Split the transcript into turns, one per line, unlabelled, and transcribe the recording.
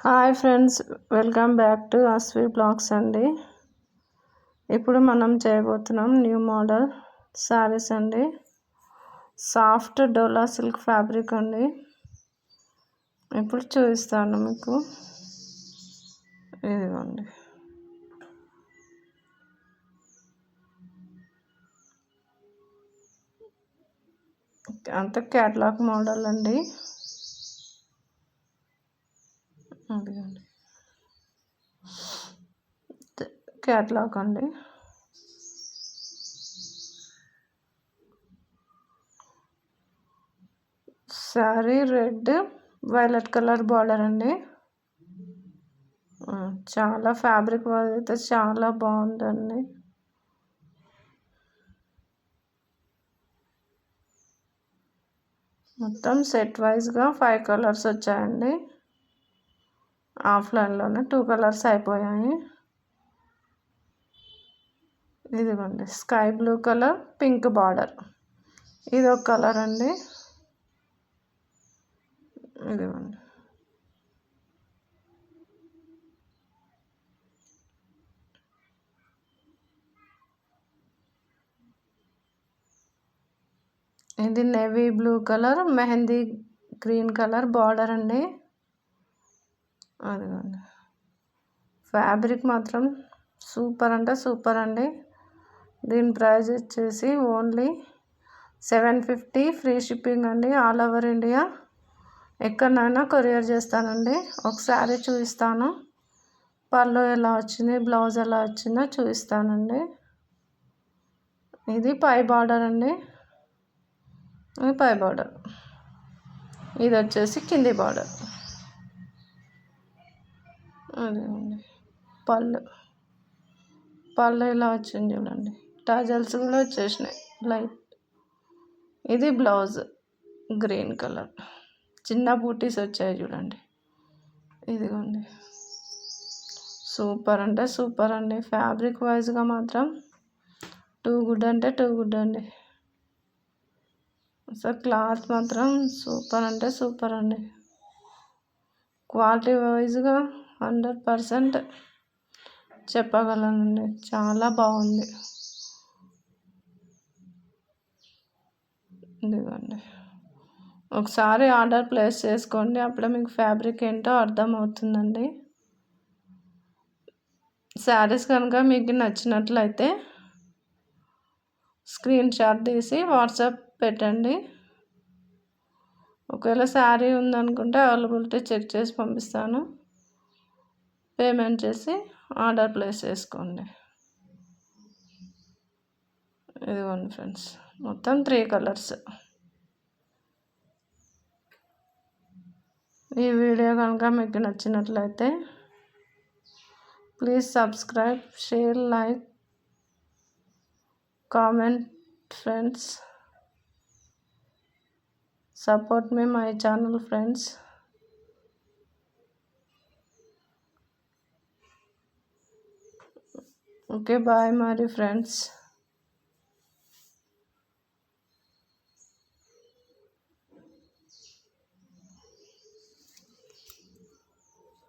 Hi friends, welcome back to Asvi blogs అండి. ఇప్పుడు మనం చేయబోతున్నాం న్యూ మోడల్ శారీస్ అండి. సాఫ్ట్ డోలా సిల్క్ ఫ్యాబ్రిక్ అండి. ఇప్పుడు చూపిస్తాను మీకు. ఇదిగోండి, అంత క్యాట్లాగ్ మోడల్ అండి. అదిగోండి, క్యాట్లాగ్ అండి. Sari red violet colour border అండి. చాలా ఫ్యాబ్రిక్ అయితే చాలా బాగుందండి. మొత్తం సెట్ వైజ్గా 5 కలర్స్ వచ్చాయండి. ఆఫ్లైన్లోనే 2 కలర్స్ అయిపోయాయి. ఇదిగోండి, sky blue colour, pink border. ఇది ఒక కలర్ అండి. ఇదిగోండి, ఇది navy blue colour, mehndi green colour border అండి. అదిగోండి, ఫ్యాబ్రిక్ మాత్రం సూపర్ అంటే సూపర్ అండి. దీని ప్రైస్ వచ్చేసి ఓన్లీ 750, ఫ్రీ షిప్పింగ్ అండి. ఆల్ ఓవర్ ఇండియా ఎక్కడైనా కొరియర్ చేస్తానండి. ఒకసారి చూపిస్తాను, పళ్ళు ఎలా వచ్చింది, బ్లౌజ్ ఎలా వచ్చిందో చూపిస్తానండి. ఇది పై బార్డర్ అండి. ఇది పై బార్డర్, ఇది వచ్చేసి కింది బార్డర్. అదేండి, పళ్ళు ఇలా వచ్చింది చూడండి. టాజల్స్ కూడా వచ్చేసినాయి లైట్. ఇది బ్లౌజ్ గ్రీన్ కలర్, చిన్న బూటీస్ వచ్చాయి చూడండి. ఇదిగోండి, సూపర్ అంటే సూపర్ అండి. ఫ్యాబ్రిక్ వైజ్గా మాత్రం టూ గుడ్ అంటే టూ గుడ్ అండి. అసలు క్లాత్ మాత్రం సూపర్ అంటే సూపర్ అండి. క్వాలిటీ వైజ్గా 100% చెప్పగలనండి. చాలా బాగుంది. ఇదిగోండి, ఒకసారి ఆర్డర్ ప్లేస్ చేసుకోండి, అప్పుడే మీకు ఫ్యాబ్రిక్ ఏంటో అర్థమవుతుందండి. శారీస్ కనుక మీకు నచ్చినట్లయితే స్క్రీన్ షాట్ తీసి వాట్సాప్ పెట్టండి. ఒకవేళ శారీ ఉందనుకుంటే అవైలబిలిటీ చెక్ చేసి పంపిస్తాను. పేమెంట్ చేసి ఆర్డర్ ప్లేస్ చేసుకోండి. ఇదిగోండి ఫ్రెండ్స్, మొత్తం 3 కలర్స్. ఈ వీడియో కనుక మీకు నచ్చినట్లయితే please subscribe, share, like, comment friends. Support మీ my channel friends. Okay, bye మరి ఫ్రెండ్స్.